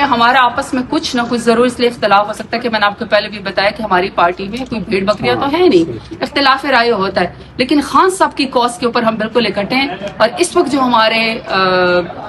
ہمارا آپس میں کچھ نہ کچھ ضرور اس لیے اختلاف ہو سکتا ہے کہ میں نے آپ کو پہلے بھی بتایا کہ ہماری پارٹی میں کوئی بھیڑ بکریاں تو ہے نہیں، اختلاف رائے ہوتا ہے، لیکن خان صاحب کی کاز کے اوپر ہم بالکل اکٹھے ہیں. اور اس وقت جو ہمارے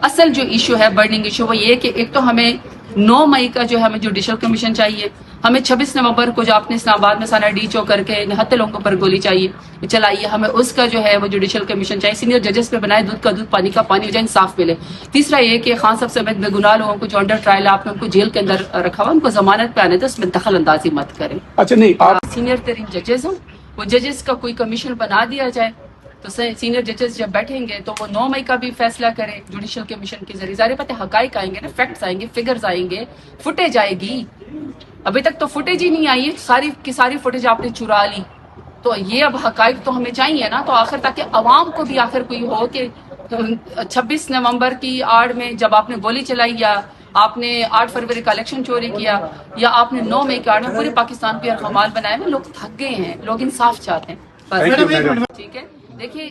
اصل جو ایشو ہے، برننگ ایشو، وہ یہ کہ ایک تو ہمیں 9 مئی کا جو ہمیں جوڈیشل کمیشن چاہیے، ہمیں 26 نومبر کو جو آپ نے اسلام آباد میں سانا ڈی چو کر کے نہتے لوگوں پر گولی چلائیے، ہمیں اس کا جو ہے وہ جوڈیشل کمیشن چاہیے، سینئر ججز پہ بنائے، دودھ کا دودھ پانی کا پانی ہو جائے، انصاف ملے. تیسرا یہ کہ خان صاحب سمیت بے گناہ لوگوں کو جو انڈر ٹرائل آپ نے ان کو جیل کے اندر رکھا ہوا، ان کو ضمانت پہ آنے تو اس میں دخل اندازی مت کریں. اچھا نہیں، آپ سینئر ترین ججز ہوں، وہ ججز کا کوئی کمیشن بنا دیا جائے تو سینئر ججز جب بیٹھیں گے تو وہ 9 مئی کا بھی فیصلہ کریں جوڈیشل کمیشن کے ذریعے. ظاہر بات ہے حقائق آئیں گے نا، فیکٹس آئیں گے، فگرز آئیں گے، فوٹیج آئے گی. ابھی تک تو فوٹیج ہی نہیں آئی ہے، ساری کی ساری فوٹیج آپ نے چرا لی، تو یہ اب حقائق تو ہمیں چاہیے نا. تو آخر تاکہ عوام کو بھی آخر کوئی ہو کہ 26 نومبر کی آڑ میں جب آپ نے گولی چلائی، یا آپ نے 8 فروری کا الیکشن چوری کیا، یا آپ نے 9 مئی کی آڑ میں پورے پاکستان پہ خمال بنائے ہوئے، لوگ تھک گئے ہیں، لوگ انصاف چاہتے ہیں. ٹھیک ہے، دیکھیے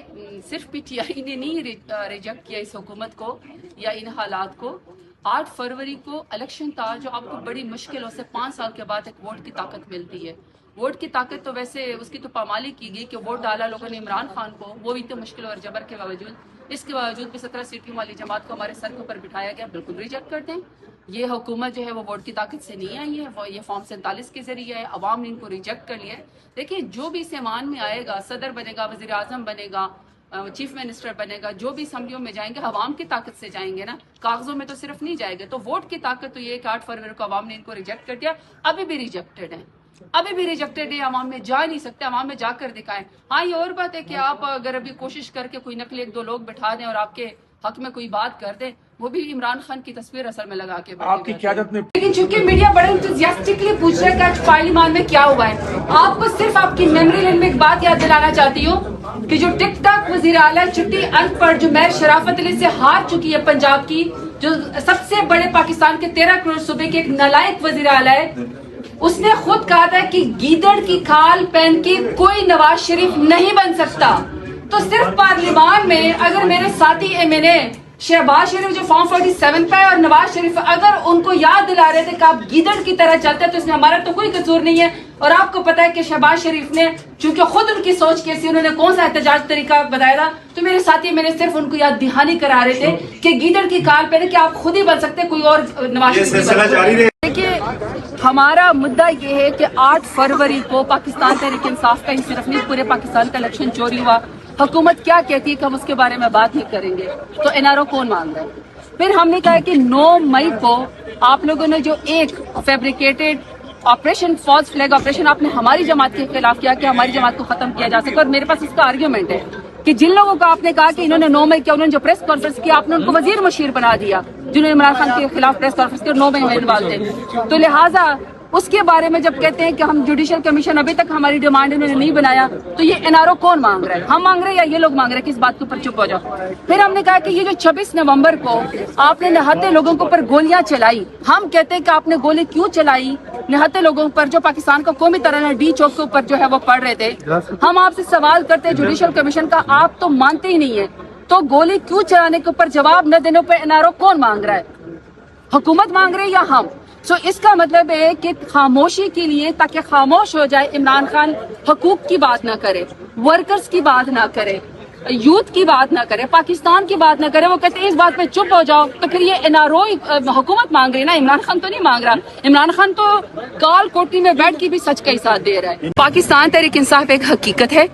صرف پی ٹی آئی نے نہیں ریجیکٹ کیا اس حکومت کو یا ان حالات کو. 8 فروری کو الیکشن تھا جو آپ کو بڑی مشکلوں سے 5 سال کے بعد ایک ووٹ کی طاقت ملتی ہے. ووٹ کی طاقت تو ویسے اس کی تو پامالی کی گئی کہ ووٹ ڈالا لوگوں نے عمران خان کو، وہ بھی تو مشکل اور جبر کے باوجود، اس کے باوجود بھی 17 سیٹوں والی جماعت کو ہمارے سر کے اوپر بٹھایا گیا. بالکل ریجیکٹ کر دیں. یہ حکومت جو ہے وہ ووٹ کی طاقت سے نہیں آئی ہے، وہ یہ فارم 47 کے ذریعے ہے، عوام نے ان کو ریجیکٹ کر لیا ہے. دیکھیں جو بھی سیمان میں آئے گا، صدر بنے گا، وزیر اعظم بنے گا، چیف منسٹر بنے گا، جو بھی اسمبلیوں میں جائیں گے عوام کی طاقت سے جائیں گے نا، کاغذوں میں تو صرف نہیں جائے گا. تو ووٹ کی طاقت تو یہ کہ 8 فروری کو عوام نے ان کو ریجیکٹ کر دیا، ابھی بھی ریجیکٹڈ ہے، ابھی بھی ریجیکٹڈ ہے. عوام میں جا نہیں سکتے، عوام میں جا کر دکھائیں. ہاں یہ اور بات ہے کہ آپ اگر ابھی کوشش کر کے کوئی نقلی 1-2 لوگ بٹھا دیں اور آپ کے حق میں کوئی بات کر دیں، وہ بھی عمران خان کی تصویر اصل میں لگا کے آپ کی قیادت میں، لیکن چونکہ میڈیا بڑے انتھوزیاسٹکلی پوچھ رہا ہے کہ آج پارلیمان میں کیا ہوا ہے، آپ کو صرف آپ کی میموری لین میں ایک بات یاد دلانا چاہتی ہوں کہ جو ٹک ٹاک وزیر اعلیٰ چھٹی ان پڑھ جو مہر شرافت علی سے ہار چکی ہے پنجاب کی، جو سب سے بڑے پاکستان کے 13 کروڑ صوبے کے ایک نالائق وزیر اعلیٰ ہے، اس نے خود کہا تھا کہ گیدڑ کی کھال پہن کے کوئی نواز شریف نہیں بن سکتا. تو صرف پارلیمان میں اگر میرے ساتھی ایم این اے شہباز شریف جو فارم 47 پہ ہے اور نواز شریف اگر ان کو یاد دلا رہے تھے کہ آپ گیدڑ کی طرح چلتے ہیں، تو اس میں ہمارا تو کوئی قصور نہیں ہے. اور آپ کو پتا ہے کہ شہباز شریف نے چونکہ خود ان کی سوچ کیسی، انہوں نے کون سا احتجاج طریقہ بتایا تھا، تو میرے ساتھی میں نے صرف ان کو یاد دہانی کرا رہے تھے کہ گیدڑ کی کال پہنے کہ آپ خود ہی بن سکتے، کوئی اور نواز شریف. دیکھیے ہمارا مدعا یہ ہے کہ 8 فروری کو پاکستان تحریک انصاف کا ہی صرف نہیں، پورے پاکستان کا الیکشن چوری ہوا. حکومت کیا کہتی ہے کہ ہم اس کے بارے میں بات نہیں کریں گے، تو این آر او کون مانگ رہا ہے؟ پھر ہم نے کہا کہ 9 مئی کو آپ لوگوں نے جو ایک fabricated operation false flag operation آپ نے ہماری جماعت کے خلاف کیا کہ ہماری جماعت کو ختم کیا جا سکے. اور میرے پاس اس کا آرگیومنٹ ہے کہ جن لوگوں کو آپ نے کہا کہ انہوں نے 9 مئی کیا، انہوں نے جو پریس کانفرنس کیا آپ نے ان کو وزیر مشیر بنا دیا، جنہوں نے عمران خان کے خلاف پریس کانفرنس کی اور 9 مئی میں انوالو تھے. تو لہٰذا اس کے بارے میں جب کہتے ہیں کہ ہم جوڈیشل کمیشن ابھی تک ہماری ڈیمانڈ انہوں نے نہیں بنایا، تو یہ این آر او کون مانگ رہا ہے؟ ہم مانگ رہے ہیں یا یہ لوگ مانگ رہے ہیں؟ کس بات کے اوپر چپ ہو جاؤ. پھر ہم نے کہا کہ یہ جو 26 نومبر کو آپ نے نہتے لوگوں کے اوپر گولیاں چلائی، ہم کہتے ہیں کہ آپ نے گولی کیوں چلائی نہتے لوگوں پر جو پاکستان کا قومی ترانہ ڈی چوک کے اوپر جو ہے وہ پڑھ رہے تھے. ہم آپ سے سوال کرتے ہیں جوڈیشل کمیشن کا، آپ تو مانتے ہی نہیں ہیں، تو گولی کیوں چلانے کے اوپر جواب نہ دینے پہ این آر او کون مانگ رہا ہے؟ حکومت مانگ رہے ہیں یا ہم؟ اس کا مطلب ہے کہ خاموشی کے لیے تاکہ خاموش ہو جائے، عمران خان حقوق کی بات نہ کرے، ورکرز کی بات نہ کرے، یوتھ کی بات نہ کرے، پاکستان کی بات نہ کرے. وہ کہتے ہیں اس بات پہ چپ ہو جاؤ. تو پھر یہ این آر او حکومت مانگ رہی ہے نا، عمران خان تو نہیں مانگ رہا. عمران خان تو کال کوٹری میں بیٹھ کے بھی سچ کا ہی ساتھ دے رہا ہے. پاکستان تحریک انصاف ایک حقیقت ہے.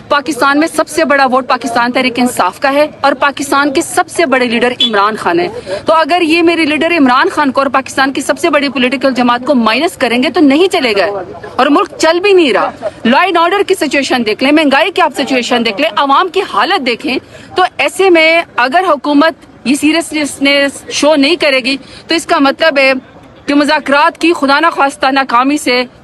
پاکستان میں سب سے بڑا ووٹ پاکستان تحریک انصاف کا ہے اور پاکستان کے سب سے بڑے لیڈر عمران خان ہے. تو اگر یہ میرے لیڈر عمران خان کو اور پاکستان کی سب سے بڑی پولیٹیکل جماعت کو مائنس کریں گے تو نہیں چلے گا اور ملک چل بھی نہیں رہا. لا اینڈ آرڈر کی سچویشن دیکھ لیں، مہنگائی کی آپ سچویشن دیکھ لیں، عوام کی حالت دیکھیں. تو ایسے میں اگر حکومت یہ سیریسنس شو نہیں کرے گی تو اس کا مطلب ہے کہ مذاکرات کی خدا نخواستہ ناکامی سے